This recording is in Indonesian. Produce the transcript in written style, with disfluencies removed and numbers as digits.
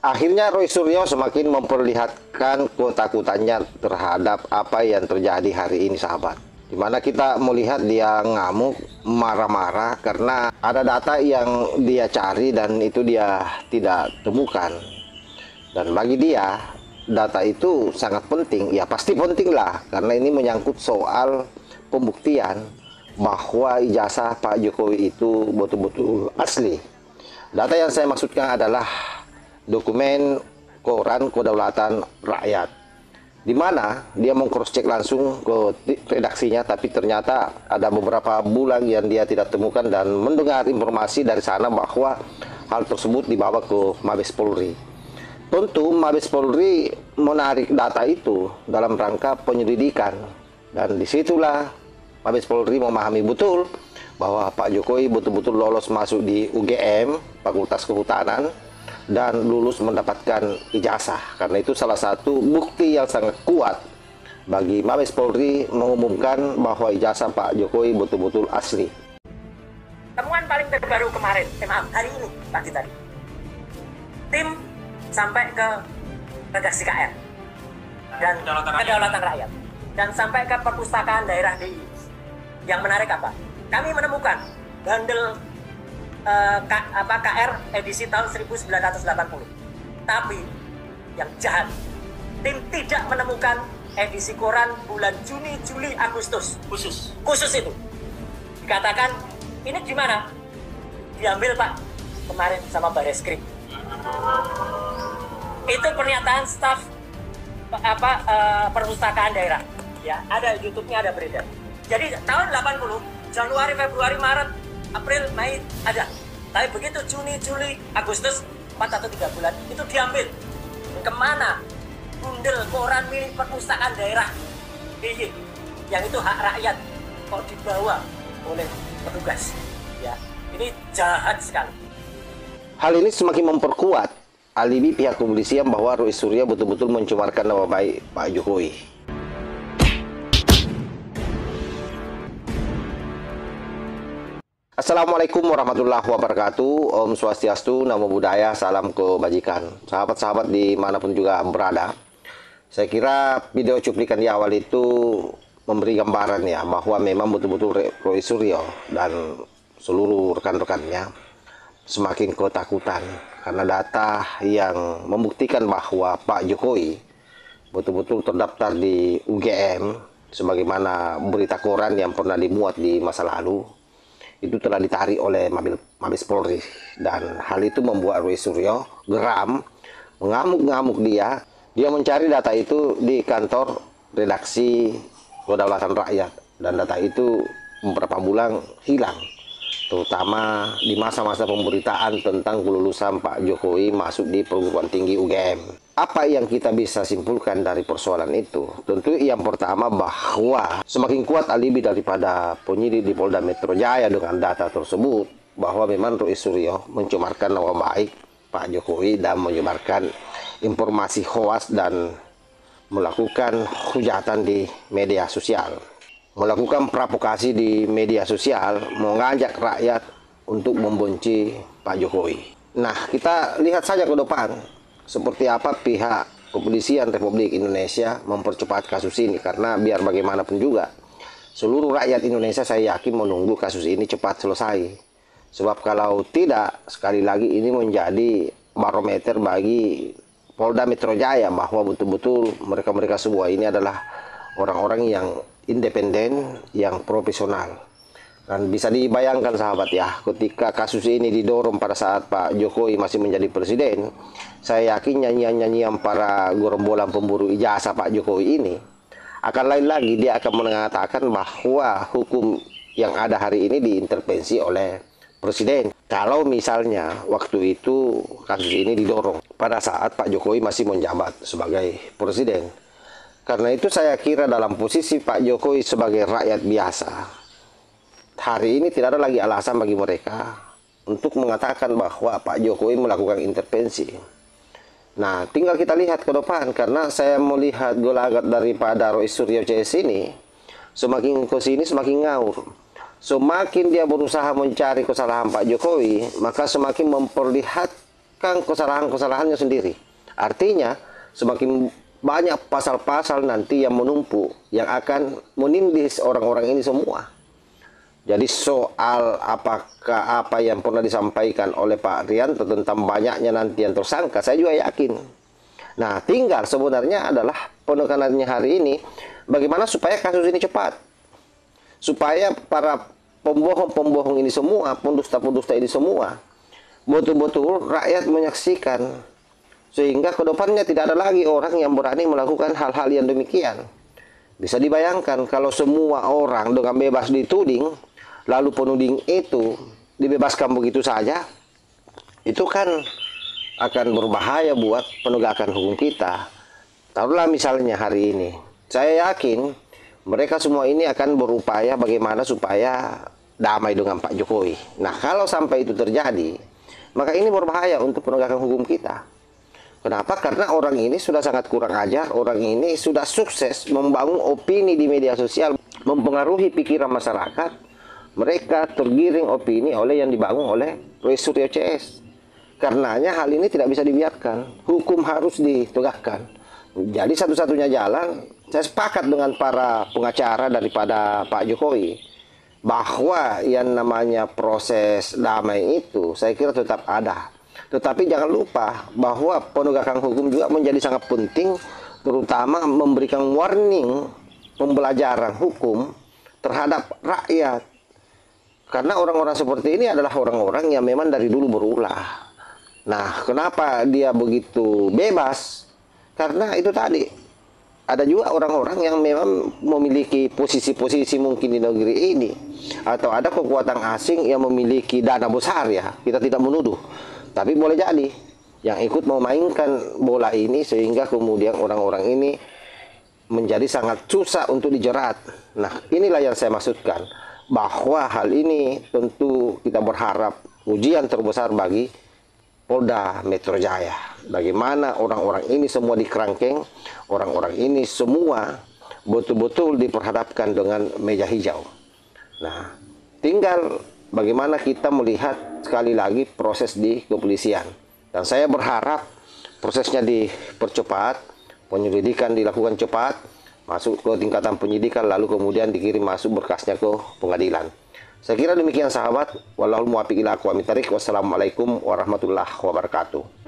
Akhirnya Roy Suryo semakin memperlihatkan ketakutannya terhadap apa yang terjadi hari ini, sahabat. Dimana kita melihat dia ngamuk, marah-marah karena ada data yang dia cari dan itu dia tidak temukan. Dan bagi dia, data itu sangat penting. Ya pasti penting lah, karena ini menyangkut soal pembuktian bahwa ijazah Pak Jokowi itu betul-betul asli. Data yang saya maksudkan adalah dokumen Koran Kedaulatan Rakyat, di mana dia meng-cross check langsung ke redaksinya, tapi ternyata ada beberapa bulan yang dia tidak temukan dan mendengar informasi dari sana bahwa hal tersebut dibawa ke Mabes Polri. Tentu Mabes Polri menarik data itu dalam rangka penyelidikan, dan disitulah Mabes Polri memahami betul bahwa Pak Jokowi betul-betul lolos masuk di UGM, Fakultas Kehutanan, dan lulus mendapatkan ijazah. Karena itu salah satu bukti yang sangat kuat bagi Mabes Polri mengumumkan bahwa ijazah Pak Jokowi betul-betul asli. Temuan paling terbaru kemarin, maaf, hari ini, pagi tadi. Tim sampai ke redaksi KR dan Kedaulatan Rakyat dan sampai ke perpustakaan daerah DI. Yang menarik apa? Kami menemukan bandel KR edisi tahun 1980. Tapi yang jahat, tim tidak menemukan edisi koran bulan Juni, Juli, Agustus khusus itu. Dikatakan ini gimana? Diambil Pak kemarin sama Bareskrim. Itu pernyataan staf perpustakaan daerah. Ya, ada YouTube-nya, ada beredar. Jadi tahun 80, Januari, Februari, Maret, April, Mei ada. Tapi begitu Juni, Juli, Agustus 4 atau 3 bulan itu diambil. Kemana? Bundel koran milik perpustakaan daerah DIY yang itu hak rakyat kok dibawa oleh petugas. Ya, ini jahat sekali. Hal ini semakin memperkuat alibi pihak kepolisian bahwa Roy Suryo betul-betul mencemarkan nama baik Pak Jokowi. Assalamualaikum warahmatullahi wabarakatuh. Om Swastiastu, Namo Buddhaya, salam kebajikan. Sahabat-sahabat dimanapun juga berada, saya kira video cuplikan di awal itu memberi gambaran ya bahwa memang betul-betul Roy Suryo dan seluruh rekan-rekannya semakin ketakutan karena data yang membuktikan bahwa Pak Jokowi betul-betul terdaftar di UGM sebagaimana berita koran yang pernah dimuat di masa lalu itu telah ditarik oleh Mabes Polri, dan hal itu membuat Roy Suryo geram, mengamuk-ngamuk dia mencari data itu di kantor redaksi Kedaulatan Rakyat, dan data itu beberapa bulan hilang, terutama di masa-masa pemberitaan tentang kelulusan Pak Jokowi masuk di perguruan tinggi UGM. Apa yang kita bisa simpulkan dari persoalan itu? Tentu yang pertama bahwa semakin kuat alibi daripada penyidik di Polda Metro Jaya dengan data tersebut bahwa memang Roy Suryo mencemarkan nama baik Pak Jokowi dan menyebarkan informasi hoax dan melakukan hujatan di media sosial, melakukan provokasi di media sosial, mengajak rakyat untuk membenci Pak Jokowi. Nah, kita lihat saja ke depan seperti apa pihak kepolisian Republik Indonesia mempercepat kasus ini, karena biar bagaimanapun juga seluruh rakyat Indonesia saya yakin menunggu kasus ini cepat selesai. Sebab kalau tidak, sekali lagi ini menjadi barometer bagi Polda Metro Jaya bahwa betul-betul mereka-mereka semua ini adalah orang-orang yang independen, yang profesional. Dan bisa dibayangkan sahabat ya, ketika kasus ini didorong pada saat Pak Jokowi masih menjadi presiden, saya yakin nyanyian-nyanyian para gerombolan pemburu ijazah Pak Jokowi ini akan lain lagi. Dia akan mengatakan bahwa hukum yang ada hari ini diintervensi oleh presiden. Kalau misalnya waktu itu kasus ini didorong pada saat Pak Jokowi masih menjabat sebagai presiden. Karena itu saya kira dalam posisi Pak Jokowi sebagai rakyat biasa, hari ini tidak ada lagi alasan bagi mereka untuk mengatakan bahwa Pak Jokowi melakukan intervensi. Nah, tinggal kita lihat ke depan, karena saya melihat gelagat daripada Roy Suryo CS ini semakin ke sini semakin ngawur. Semakin dia berusaha mencari kesalahan Pak Jokowi, maka semakin memperlihatkan melakukan kesalahan-kesalahannya sendiri. Artinya, semakin banyak pasal-pasal nanti yang menumpuk, yang akan menindih orang-orang ini semua. Jadi soal apakah apa yang pernah disampaikan oleh Pak Rianto tentang banyaknya nanti yang tersangka, saya juga yakin. Nah, tinggal sebenarnya adalah penekanannya hari ini, bagaimana supaya kasus ini cepat. Supaya para pembohong-pembohong ini semua, pendusta-pendusta ini semua, betul-betul rakyat menyaksikan. Sehingga kedepannya tidak ada lagi orang yang berani melakukan hal-hal yang demikian. Bisa dibayangkan kalau semua orang dengan bebas dituding, lalu penuding itu dibebaskan begitu saja, itu kan akan berbahaya buat penegakan hukum kita. Taruhlah misalnya hari ini, saya yakin mereka semua ini akan berupaya bagaimana supaya damai dengan Pak Jokowi. Nah, kalau sampai itu terjadi, maka ini berbahaya untuk penegakan hukum kita. Kenapa? Karena orang ini sudah sangat kurang ajar, orang ini sudah sukses membangun opini di media sosial, mempengaruhi pikiran masyarakat. Mereka tergiring opini oleh yang dibangun oleh Roy Suryo CS. Karenanya hal ini tidak bisa dibiarkan, hukum harus ditegakkan. Jadi satu-satunya jalan, saya sepakat dengan para pengacara daripada Pak Jokowi, bahwa yang namanya proses damai itu saya kira tetap ada. Tetapi jangan lupa bahwa penegakan hukum juga menjadi sangat penting, terutama memberikan warning, pembelajaran hukum terhadap rakyat. Karena orang-orang seperti ini adalah orang-orang yang memang dari dulu berulah. Nah, kenapa dia begitu bebas? Karena itu tadi, ada juga orang-orang yang memang memiliki posisi-posisi mungkin di negeri ini, atau ada kekuatan asing yang memiliki dana besar ya, kita tidak menuduh. Tapi boleh jadi yang ikut memainkan bola ini sehingga kemudian orang-orang ini menjadi sangat susah untuk dijerat. Nah, inilah yang saya maksudkan, bahwa hal ini tentu kita berharap ujian terbesar bagi Polda Metro Jaya. Bagaimana orang-orang ini semua dikerangkeng, orang-orang ini semua betul-betul diperhadapkan dengan meja hijau. Nah, tinggal bagaimana kita melihat sekali lagi proses di kepolisian. Dan saya berharap prosesnya dipercepat, penyelidikan dilakukan cepat, masuk ke tingkatan penyidikan, lalu kemudian dikirim masuk berkasnya ke pengadilan. Saya kira demikian sahabat. Wallahul muwaffiq ila aqwamit thariq. Wassalamualaikum warahmatullahi wabarakatuh.